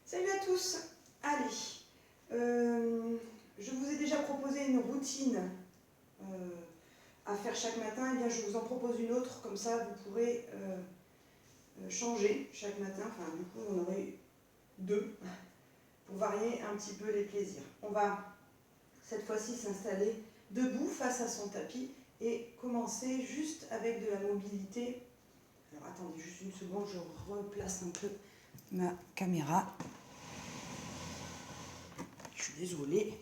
Salut à tous. Allez, je vous ai déjà proposé une routine à faire chaque matin. Eh bien, je vous en propose une autre, comme ça vous pourrez changer chaque matin. Enfin, du coup, on aurait deux pour varier un petit peu les plaisirs. On va cette fois-ci s'installer debout face à son tapis et commencer juste avec de la mobilité. Alors attendez juste une seconde, je replace un peu ma caméra. Je suis désolée.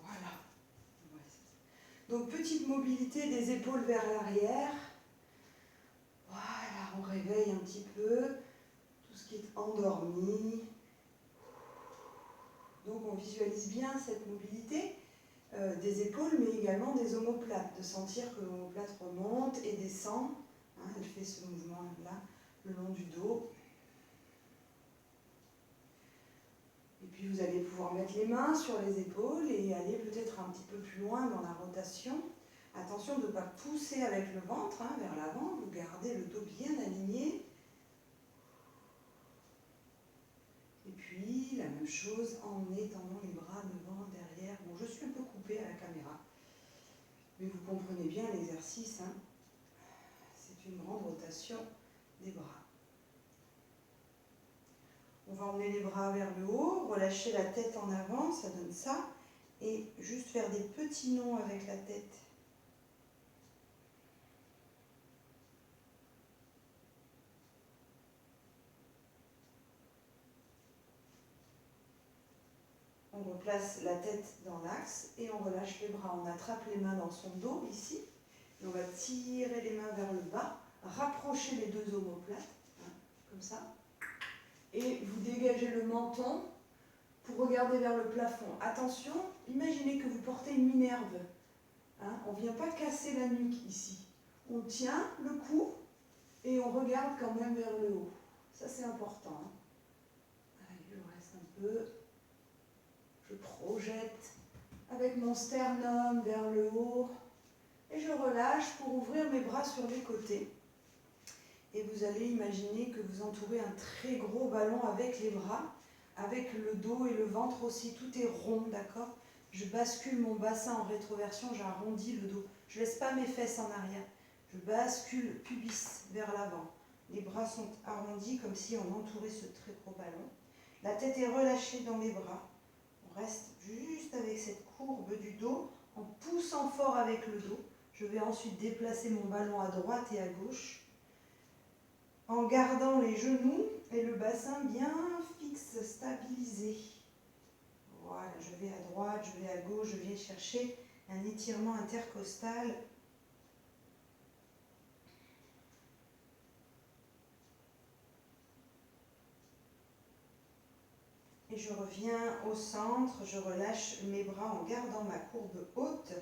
Voilà. Donc petite mobilité des épaules vers l'arrière. Voilà, on réveille un petit peu tout ce qui est endormi. Donc on visualise bien cette mobilité des épaules, mais également des omoplates, de sentir que l'omoplate remonte et descend. Hein, elle fait ce mouvement-là le long du dos. Et puis vous allez pouvoir mettre les mains sur les épaules et aller peut-être un petit peu plus loin dans la rotation. Attention de ne pas pousser avec le ventre vers l'avant, vous gardez le dos bien aligné. Et puis la même chose en étendant les bras devant, derrière. Bon, je suis un peu coupée à la caméra, mais vous comprenez bien l'exercice. C'est une grande rotation des bras. On va emmener les bras vers le haut, relâcher la tête en avant, ça donne ça. Et juste faire des petits nœuds avec la tête. On replace la tête dans l'axe et on relâche les bras. On attrape les mains dans son dos ici. Et on va tirer les mains vers le bas, rapprocher les deux omoplates, comme ça. Et vous dégagez le menton pour regarder vers le plafond. Attention, imaginez que vous portez une Minerve. On ne vient pas casser la nuque ici. On tient le cou et on regarde quand même vers le haut. Ça, c'est important. Allez, je reste un peu. Je projette avec mon sternum vers le haut. Et je relâche pour ouvrir mes bras sur les côtés. Et vous allez imaginer que vous entourez un très gros ballon avec les bras, avec le dos et le ventre aussi. Tout est rond, d'accord? Je bascule mon bassin en rétroversion, j'arrondis le dos. Je ne laisse pas mes fesses en arrière. Je bascule pubis vers l'avant. Les bras sont arrondis comme si on entourait ce très gros ballon. La tête est relâchée dans les bras. On reste juste avec cette courbe du dos en poussant fort avec le dos. Je vais ensuite déplacer mon ballon à droite et à gauche en gardant les genoux et le bassin bien fixe, stabilisé. Voilà, je vais à droite, je vais à gauche, je viens chercher un étirement intercostal. Et je reviens au centre, je relâche mes bras en gardant ma courbe haute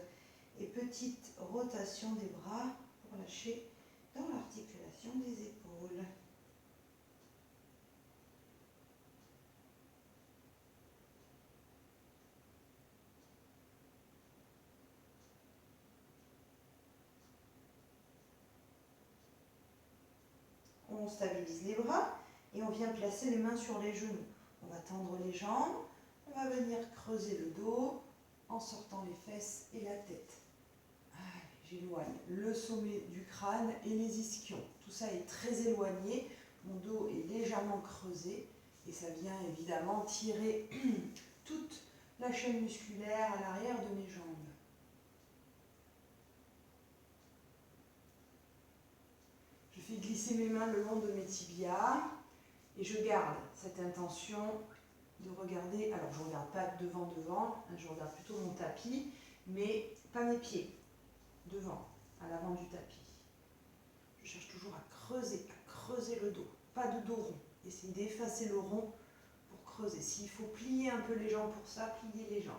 et petite rotation des bras pour lâcher dans l'articulation des épaules. On stabilise les bras et on vient placer les mains sur les genoux. On va tendre les jambes, on va venir creuser le dos en sortant les fesses et la tête. J'éloigne le sommet du crâne et les ischions. Tout ça est très éloigné, mon dos est légèrement creusé et ça vient évidemment tirer toute la chaîne musculaire à l'arrière de mes jambes. Je fais glisser mes mains le long de mes tibias et je garde cette intention de regarder, alors je ne regarde pas devant, je regarde plutôt mon tapis, mais pas mes pieds, devant, à l'avant du tapis. Je cherche toujours à creuser le dos, pas de dos rond. Essayez d'effacer le rond pour creuser. S'il faut plier un peu les jambes pour ça, pliez les jambes.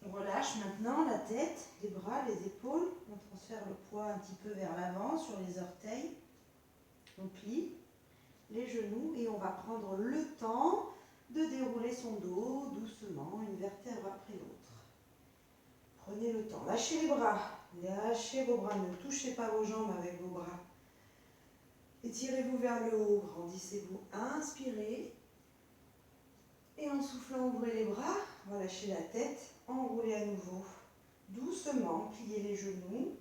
On relâche maintenant la tête, les bras, les épaules. On transfère le poids un petit peu vers l'avant sur les orteils. On plie les genoux et on va prendre le temps de dérouler son dos doucement, une vertèbre après l'autre. Prenez le temps. Lâchez les bras. Lâchez vos bras. Ne touchez pas vos jambes avec vos bras. Étirez-vous vers le haut, grandissez-vous, inspirez. Et en soufflant, ouvrez les bras, relâchez la tête, enroulez à nouveau. Doucement, pliez les genoux,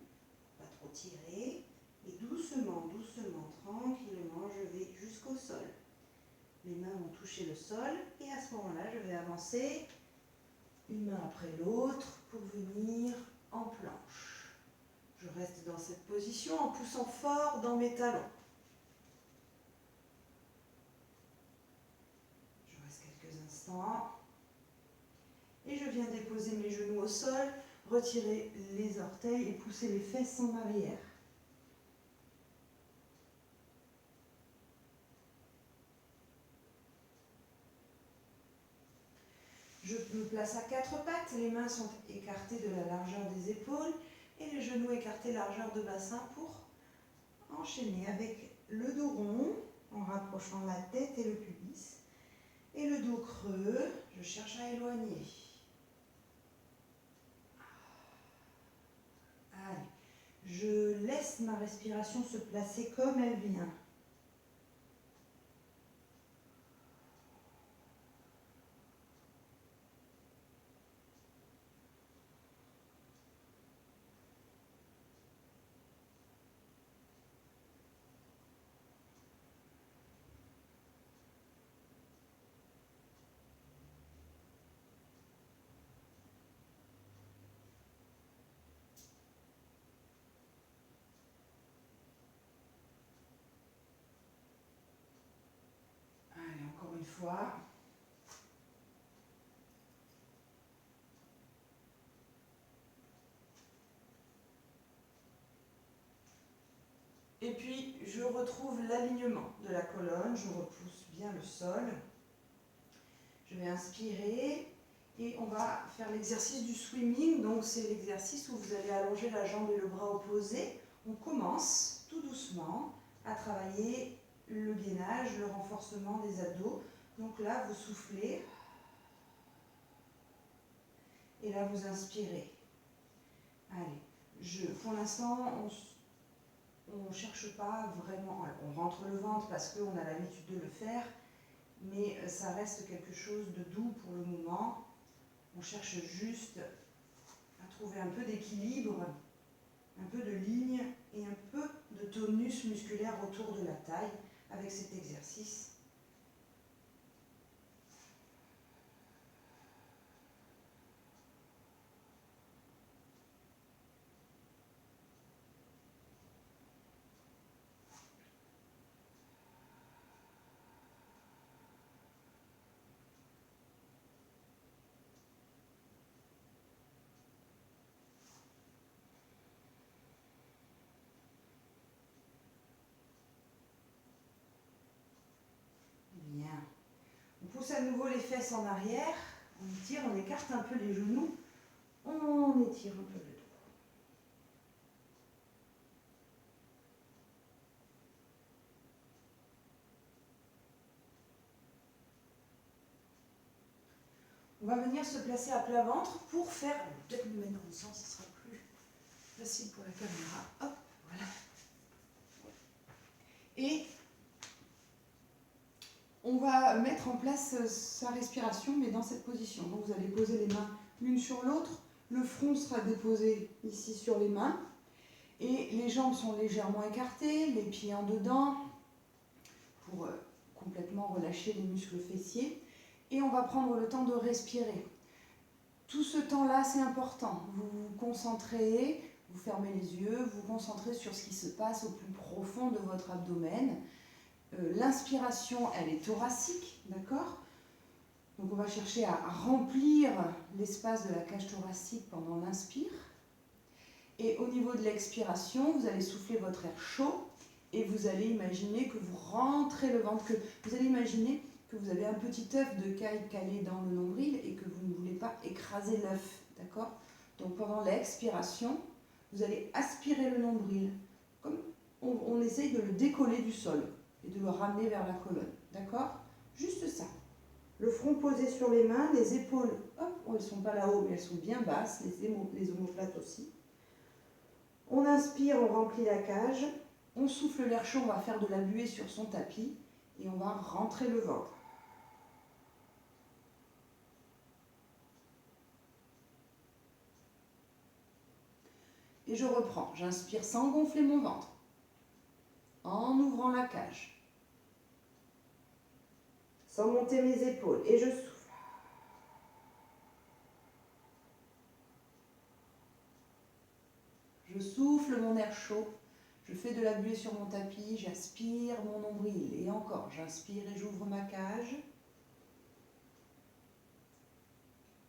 pas trop tirer. Et doucement, doucement, tranquillement, je vais jusqu'au sol. Les mains vont toucher le sol et à ce moment-là, je vais avancer une main après l'autre pour venir en planche. Je reste dans cette position en poussant fort dans mes talons. Je reste quelques instants. Et je viens déposer mes genoux au sol, retirer les orteils et pousser les fesses en arrière. Je me place à quatre pattes, les mains sont écartées de la largeur des épaules et les genoux écartés largeur de bassin pour enchaîner avec le dos rond en rapprochant la tête et le pubis. Et le dos creux, je cherche à éloigner. Allez, je laisse ma respiration se placer comme elle vient. Allez, encore une fois. Et puis, je retrouve l'alignement de la colonne, je repousse bien le sol. Je vais inspirer et on va faire l'exercice du swimming. Donc, c'est l'exercice où vous allez allonger la jambe et le bras opposés. On commence tout doucement à travailler le gainage, le renforcement des abdos. Donc là, vous soufflez et là, vous inspirez. Allez, pour l'instant, on ne cherche pas vraiment, on rentre le ventre parce qu'on a l'habitude de le faire, mais ça reste quelque chose de doux pour le moment. On cherche juste à trouver un peu d'équilibre, un peu de ligne et un peu de tonus musculaire autour de la taille avec cet exercice. Bien. On pousse à nouveau les fesses en arrière, on étire, on écarte un peu les genoux, on étire un peu le dos. On va venir se placer à plat ventre pour faire, peut-être me mettre dans le sens, ce sera plus facile pour la caméra. Hop, voilà. Et on va mettre en place sa respiration, mais dans cette position. Donc vous allez poser les mains l'une sur l'autre, le front sera déposé ici sur les mains, et les jambes sont légèrement écartées, les pieds en dedans, pour complètement relâcher les muscles fessiers. Et on va prendre le temps de respirer. Tout ce temps-là, c'est important. Vous vous concentrez, vous fermez les yeux, vous vous concentrez sur ce qui se passe au plus profond de votre abdomen. L'inspiration, elle est thoracique, d'accord? Donc on va chercher à remplir l'espace de la cage thoracique pendant l'inspire. Et au niveau de l'expiration, vous allez souffler votre air chaud et vous allez imaginer que vous rentrez le ventre, que vous allez imaginer que vous avez un petit œuf de caille calé dans le nombril et que vous ne voulez pas écraser l'œuf, d'accord? Donc pendant l'expiration, vous allez aspirer le nombril, comme on essaye de le décoller du sol et de le ramener vers la colonne, d'accord? Juste ça. Le front posé sur les mains, les épaules, hop, elles ne sont pas là-haut, mais elles sont bien basses, les omoplates aussi. On inspire, on remplit la cage. On souffle l'air chaud, on va faire de la buée sur son tapis et on va rentrer le ventre. Et je reprends. J'inspire sans gonfler mon ventre, en ouvrant la cage, sans monter mes épaules. Et je souffle. Je souffle mon air chaud. Je fais de la buée sur mon tapis. J'aspire mon nombril. Et encore, j'inspire et j'ouvre ma cage.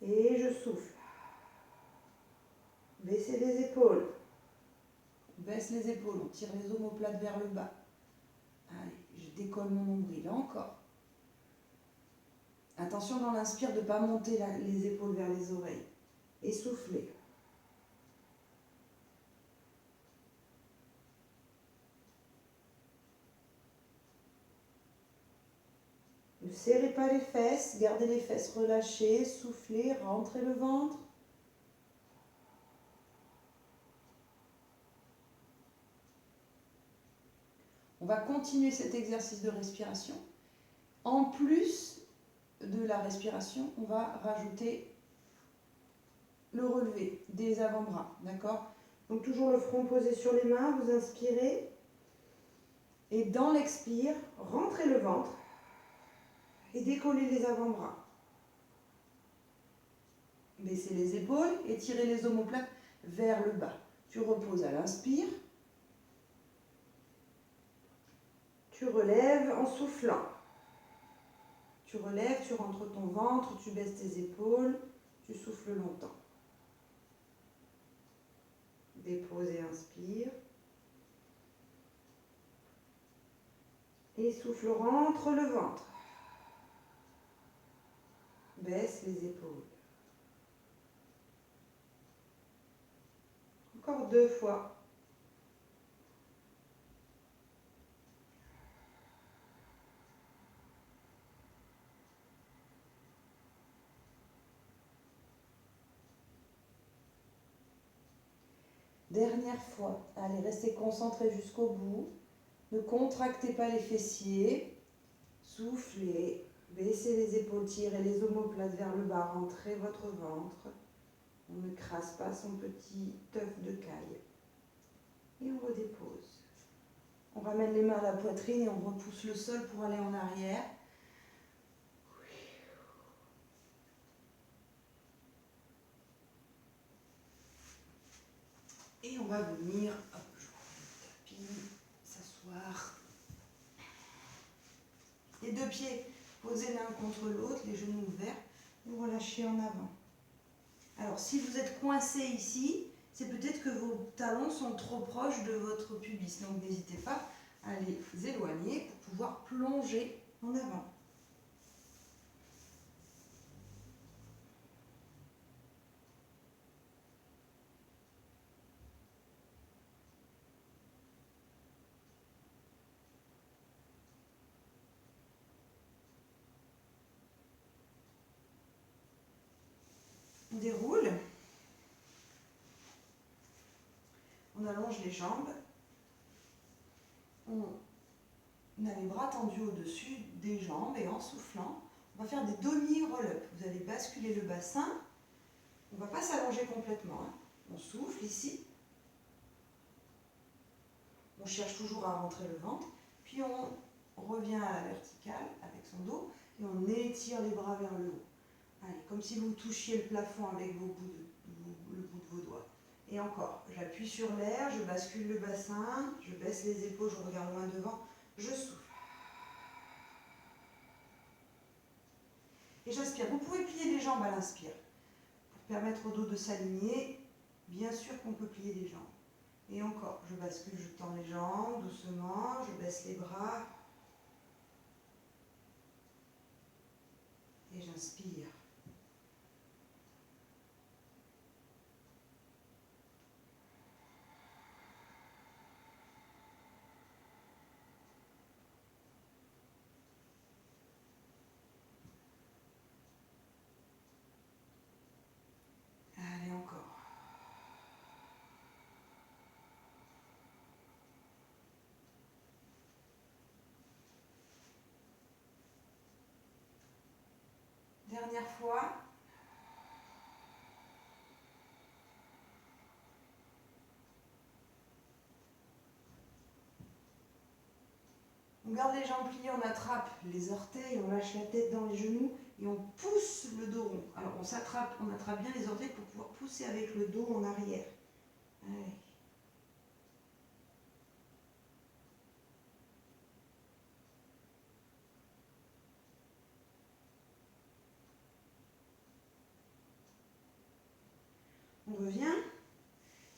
Et je souffle. Baissez les épaules. On baisse les épaules. On tire les omoplates vers le bas. Allez, je décolle mon nombril. Encore. Attention dans l'inspire de ne pas monter les épaules vers les oreilles. Et soufflez. Ne serrez pas les fesses, gardez les fesses relâchées, soufflez, rentrez le ventre. On va continuer cet exercice de respiration. En plus de la respiration, on va rajouter le relevé des avant-bras, d'accord? Donc toujours le front posé sur les mains, vous inspirez. Et dans l'expire, rentrez le ventre. Et décollez les avant-bras. Baissez les épaules et tirez les omoplates vers le bas. Tu reposes à l'inspire. Tu relèves en soufflant. Tu relèves, tu rentres ton ventre, tu baisses tes épaules, tu souffles longtemps. Dépose et inspire. Et souffle, rentre le ventre. Baisse les épaules. Encore 2 fois. Dernière fois. Allez, restez concentrés jusqu'au bout. Ne contractez pas les fessiers. Soufflez. Baissez les épaules, tirez les omoplates vers le bas. Rentrez votre ventre. On ne crasse pas son petit œuf de caille. Et on redépose. On ramène les mains à la poitrine et on repousse le sol pour aller en arrière. Et on va venir, hop, je prends le tapis, s'asseoir. Les 2 pieds posés l'un contre l'autre, les genoux ouverts, vous relâchez en avant. Alors si vous êtes coincé ici, c'est peut-être que vos talons sont trop proches de votre pubis. Donc n'hésitez pas à les éloigner pour pouvoir plonger en avant. On déroule. On allonge les jambes. On a les bras tendus au-dessus des jambes et en soufflant, on va faire des demi-roll-up. Vous allez basculer le bassin. On ne va pas s'allonger complètement. On souffle ici. On cherche toujours à rentrer le ventre. Puis on revient à la verticale avec son dos et on étire les bras vers le haut. Allez, comme si vous touchiez le plafond avec le bout de vos doigts. Et encore, j'appuie sur l'air, je bascule le bassin, je baisse les épaules, je regarde loin devant, je souffle. Et j'inspire. Vous pouvez plier les jambes à l'inspire pour permettre au dos de s'aligner. Bien sûr qu'on peut plier les jambes. Et encore, je bascule, je tends les jambes doucement, je baisse les bras. Et j'inspire. Allez, encore. fois. On garde les jambes pliées, on attrape les orteils, on lâche la tête dans les genoux et on pousse le dos rond. Alors on attrape bien les orteils pour pouvoir pousser avec le dos en arrière. Allez. On revient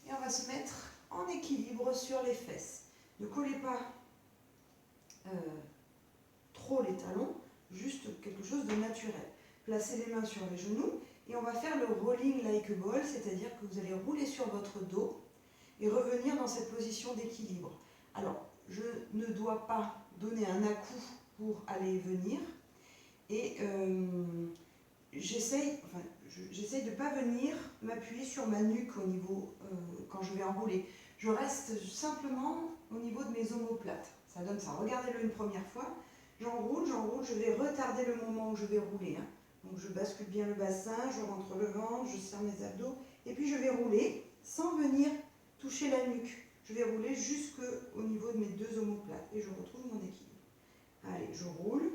et on va se mettre en équilibre sur les fesses. Ne collez pas trop les talons, juste quelque chose de naturel. Placez les mains sur les genoux et on va faire le rolling like a ball, c'est-à-dire que vous allez rouler sur votre dos et revenir dans cette position d'équilibre. Alors, je ne dois pas donner un à-coup pour aller et venir et j'essaye de ne pas venir m'appuyer sur ma nuque au niveau, quand je vais enrouler. Je reste simplement au niveau de mes omoplates. Ça donne ça. Regardez-le une première fois. J'enroule, je vais retarder le moment où je vais rouler. Hein. Donc je bascule bien le bassin, je rentre le ventre, je serre mes abdos. Et puis je vais rouler sans venir toucher la nuque. Je vais rouler jusqu'au niveau de mes deux omoplates. Et je retrouve mon équilibre. Allez, je roule.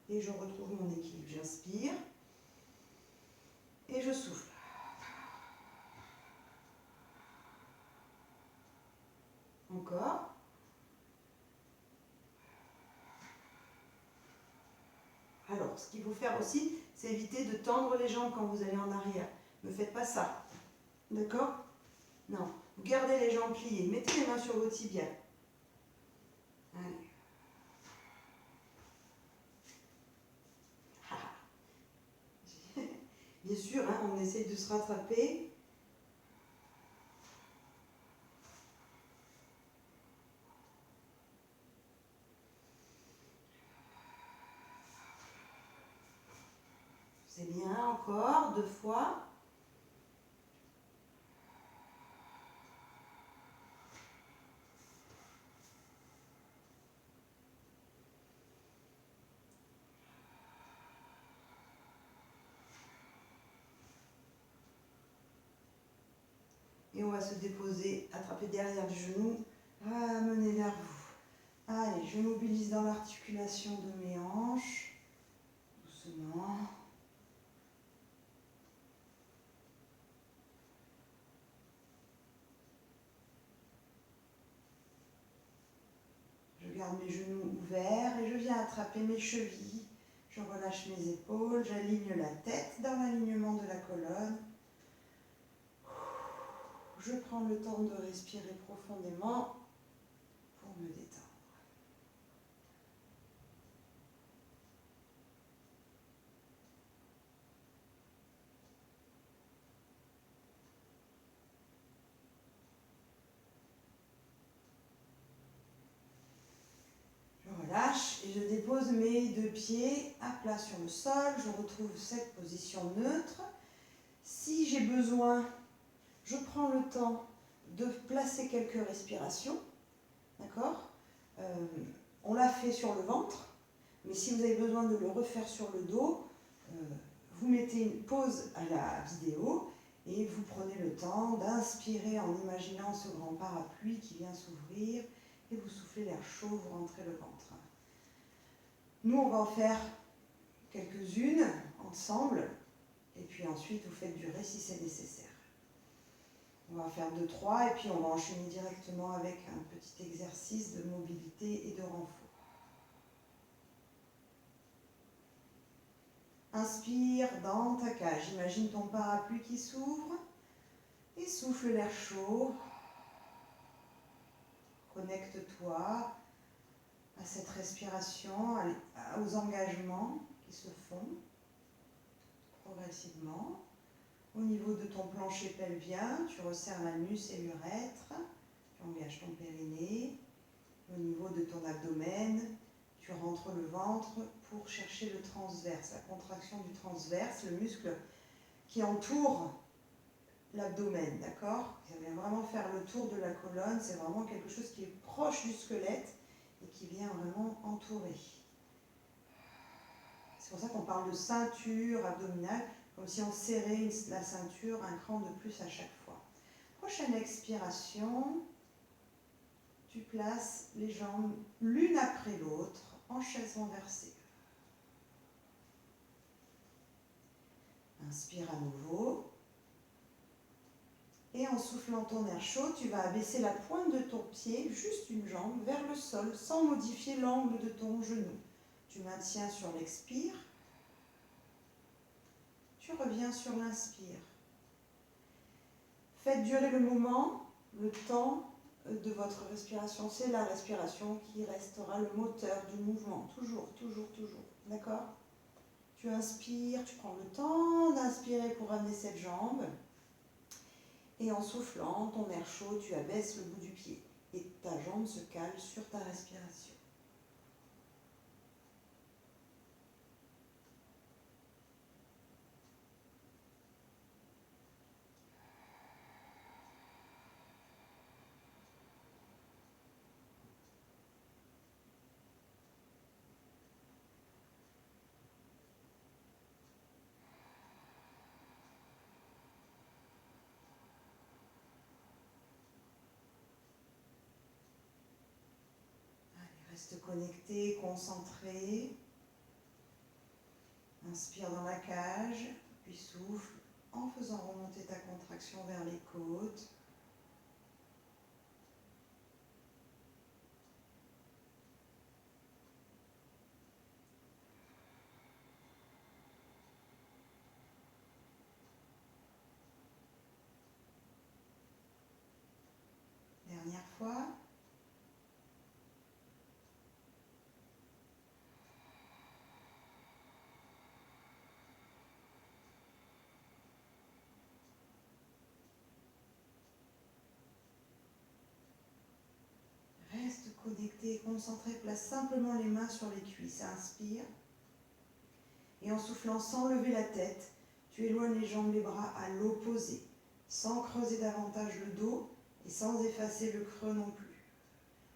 Et je retrouve mon équilibre. J'inspire. Et je souffle. Encore. Alors, ce qu'il faut faire aussi, c'est éviter de tendre les jambes quand vous allez en arrière. Ne faites pas ça. D'accord? Non. Vous gardez les jambes pliées. Mettez les mains sur vos tibias. Allez. Bien sûr, hein, on essaye de se rattraper. C'est bien, encore, 2 fois. Et on va se déposer, attraper derrière du genou, ramener vers vous. Allez, je mobilise dans l'articulation de mes hanches, doucement. Je garde mes genoux ouverts et je viens attraper mes chevilles. Je relâche mes épaules, j'aligne la tête dans l'alignement de la colonne. Je prends le temps de respirer profondément pour me détendre. Je relâche et je dépose mes 2 pieds à plat sur le sol. Je retrouve cette position neutre. Si j'ai besoin, je prends le temps de placer quelques respirations. D'accord ? On l'a fait sur le ventre, mais si vous avez besoin de le refaire sur le dos, vous mettez une pause à la vidéo et vous prenez le temps d'inspirer en imaginant ce grand parapluie qui vient s'ouvrir et vous soufflez l'air chaud, vous rentrez le ventre. Nous, on va en faire quelques-unes ensemble et puis ensuite vous faites durer si c'est nécessaire. On va faire 2-3 et puis on va enchaîner directement avec un petit exercice de mobilité et de renfort. Inspire dans ta cage. Imagine ton parapluie qui s'ouvre et souffle l'air chaud. Connecte-toi à cette respiration, aux engagements qui se font progressivement. Au niveau de ton plancher pelvien, tu resserres l'anus et l'urètre, tu engages ton périnée. Au niveau de ton abdomen, tu rentres le ventre pour chercher le transverse, la contraction du transverse, le muscle qui entoure l'abdomen, d'accord? Vous allez vraiment faire le tour de la colonne, c'est vraiment quelque chose qui est proche du squelette et qui vient vraiment entourer. pour ça qu'on parle de ceinture abdominale, comme si on serrait la ceinture un cran de plus à chaque fois. Prochaine expiration, tu places les jambes l'une après l'autre en chaise renversée. Inspire à nouveau. Et en soufflant ton air chaud, tu vas abaisser la pointe de ton pied, juste une jambe, vers le sol, sans modifier l'angle de ton genou. Tu maintiens sur l'expire. Tu reviens sur l'inspire. Faites durer le moment, le temps de votre respiration. C'est la respiration qui restera le moteur du mouvement. Toujours, toujours, toujours. D'accord ? Tu inspires, tu prends le temps d'inspirer pour amener cette jambe. Et en soufflant, ton air chaud, tu abaisses le bout du pied. Et ta jambe se cale sur ta respiration. Reste connecté, concentré. Inspire dans la cage, puis souffle en faisant remonter ta contraction vers les côtes. Dernière fois. Reste connecté, concentré, place simplement les mains sur les cuisses. Inspire. Et en soufflant sans lever la tête, tu éloignes les jambes, les bras à l'opposé, sans creuser davantage le dos et sans effacer le creux non plus.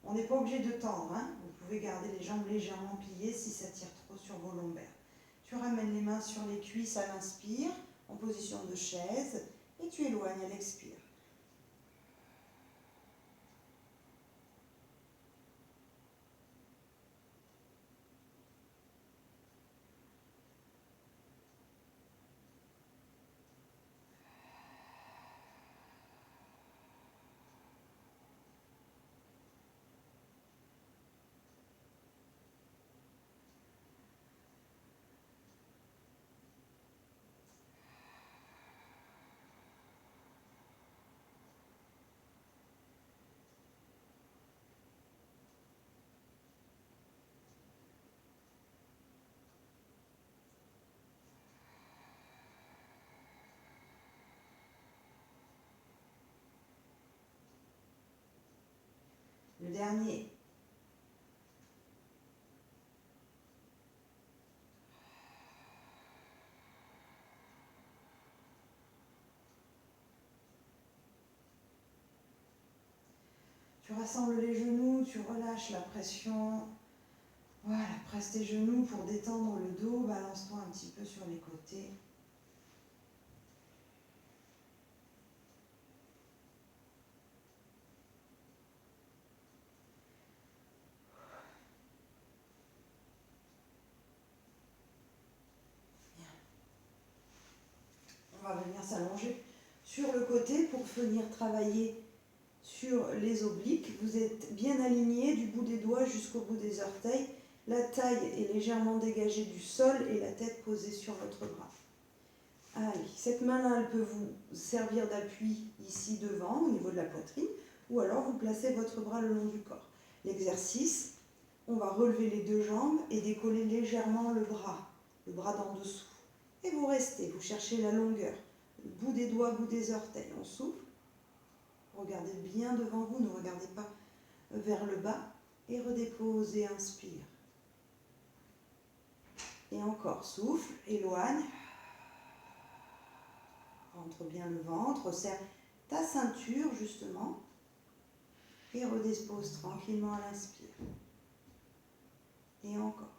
On n'est pas obligé de tendre, hein. Vous pouvez garder les jambes légèrement pliées si ça tire trop sur vos lombaires. Tu ramènes les mains sur les cuisses à l'inspire, en position de chaise, et tu éloignes à l'expire. Le dernier. Tu rassembles les genoux, tu relâches la pression. Voilà, presse tes genoux pour détendre le dos, balance-toi un petit peu sur les côtés. On va venir s'allonger sur le côté pour venir travailler sur les obliques. Vous êtes bien aligné du bout des doigts jusqu'au bout des orteils. La taille est légèrement dégagée du sol et la tête posée sur votre bras. Allez, cette main-là, elle peut vous servir d'appui ici devant, au niveau de la poitrine, ou alors vous placez votre bras le long du corps. L'exercice, on va relever les deux jambes et décoller légèrement le bras d'en dessous. Et vous restez, vous cherchez la longueur, le bout des doigts, bout des orteils. On souffle, regardez bien devant vous, ne regardez pas vers le bas, et redéposez, inspire. Et encore, souffle, éloigne, rentre bien le ventre, serre ta ceinture justement, et redépose tranquillement à l'inspire. Et encore.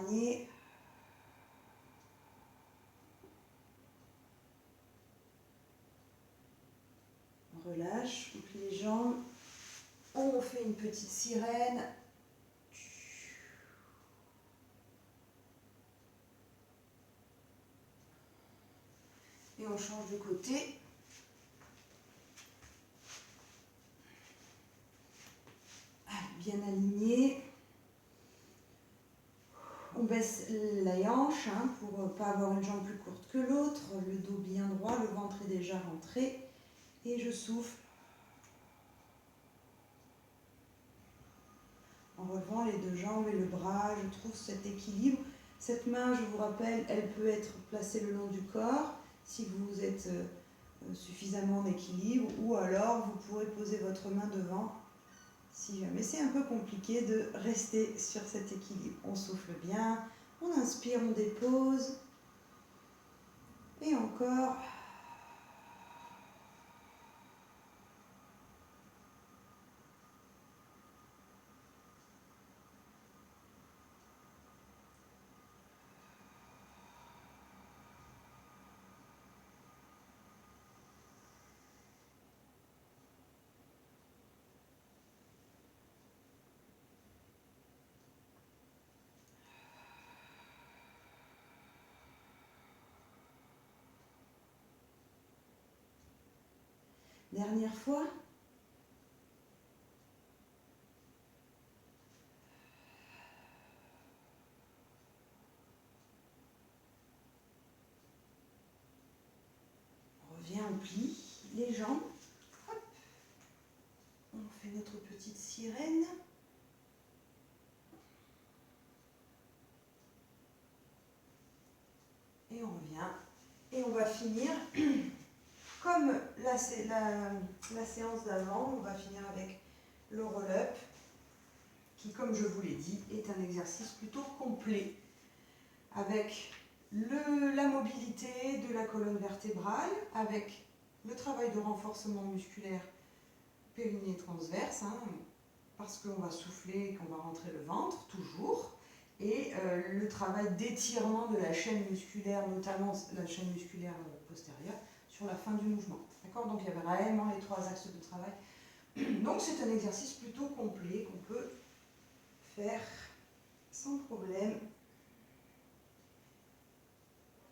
dernier. On relâche, on plie les jambes. On fait une petite sirène. Et on change de côté. Bien aligné. On baisse la hanche pour ne pas avoir une jambe plus courte que l'autre. Le dos bien droit, le ventre est déjà rentré. Et je souffle. En relevant les deux jambes et le bras, je trouve cet équilibre. Cette main, je vous rappelle, elle peut être placée le long du corps si vous êtes suffisamment en équilibre, ou alors vous pourrez poser votre main devant si jamais. C'est un peu compliqué de rester sur cet équilibre. On souffle bien, on inspire, on dépose, et encore. Dernière fois. On revient, on plie les jambes. Hop. On fait notre petite sirène. Et on revient. Et on va finir comme la séance d'avant. On va finir avec le roll-up, qui, comme je vous l'ai dit, est un exercice plutôt complet, avec la mobilité de la colonne vertébrale, avec le travail de renforcement musculaire périnée transverse, parce qu'on va souffler et qu'on va rentrer le ventre, toujours, et le travail d'étirement de la chaîne musculaire, notamment la chaîne musculaire postérieure, sur la fin du mouvement. D'accord ? Donc il y avait réellement les trois axes de travail. Donc c'est un exercice plutôt complet qu'on peut faire sans problème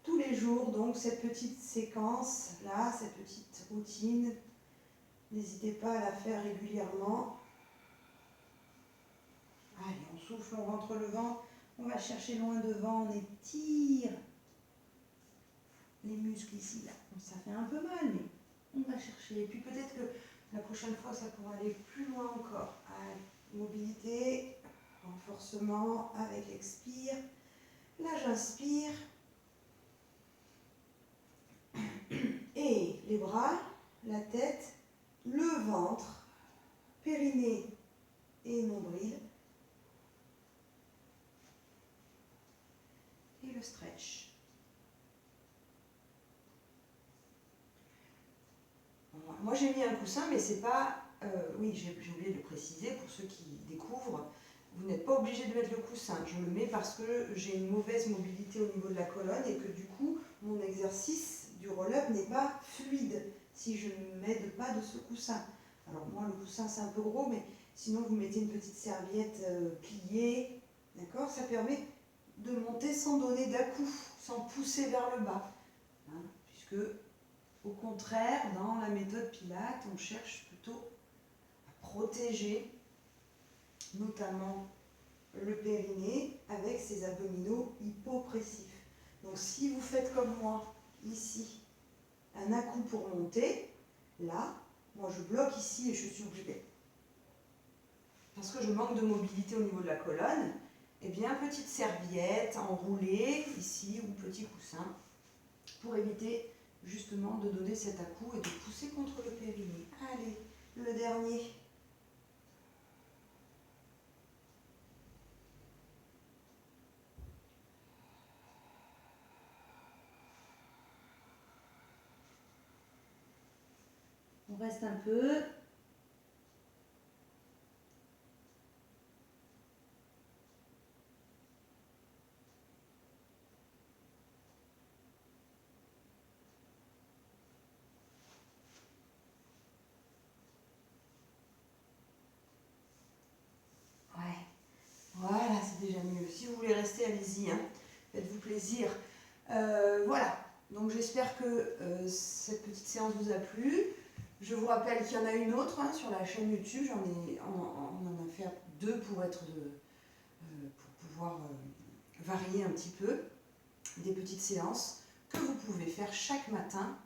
tous les jours. Donc cette petite séquence là, cette petite routine, n'hésitez pas à la faire régulièrement. Allez, on souffle, on rentre le ventre, on va chercher loin devant, on étire les muscles ici là. Donc ça fait un peu mal, mais on va chercher. Et puis peut-être que la prochaine fois ça pourra aller plus loin encore. Allez, mobilité, renforcement avec l'expire. Là j'inspire. Et les bras, la tête, le ventre, périnée et nombril. Et le stretch. Moi j'ai mis un coussin, mais c'est pas... oui, j'ai oublié de le préciser pour ceux qui découvrent. Vous n'êtes pas obligé de mettre le coussin. Je le mets parce que j'ai une mauvaise mobilité au niveau de la colonne et que du coup, mon exercice du roll-up n'est pas fluide si je ne m'aide pas de ce coussin. Alors moi, le coussin, c'est un peu gros, mais sinon, vous mettez une petite serviette pliée. D'accord ? Ça permet de monter sans donner d'à-coup, sans pousser vers le bas. Puisque, au contraire, dans la méthode Pilates, on cherche plutôt à protéger notamment le périnée avec ses abdominaux hypopressifs. Donc si vous faites comme moi, ici, un à-coup pour monter, là, moi je bloque ici et je suis obligée. Parce que je manque de mobilité au niveau de la colonne, eh bien petite serviette enroulée ici ou petit coussin pour éviter justement de donner cet à-coup et de pousser contre le périnée. Allez, le dernier. On reste un peu. allez-y, hein. Faites-vous plaisir. Voilà, donc j'espère que cette petite séance vous a plu. Je vous rappelle qu'il y en a une autre hein, sur la chaîne YouTube. On en a fait 2 pour pouvoir varier un petit peu. Des petites séances que vous pouvez faire chaque matin.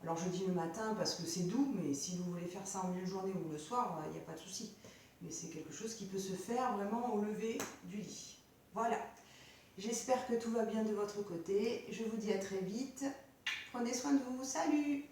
Alors je dis le matin parce que c'est doux, mais si vous voulez faire ça en milieu de journée ou le soir, il n'y a pas de souci. Mais c'est quelque chose qui peut se faire vraiment au lever du lit. Voilà. J'espère que tout va bien de votre côté. Je vous dis à très vite. Prenez soin de vous. Salut!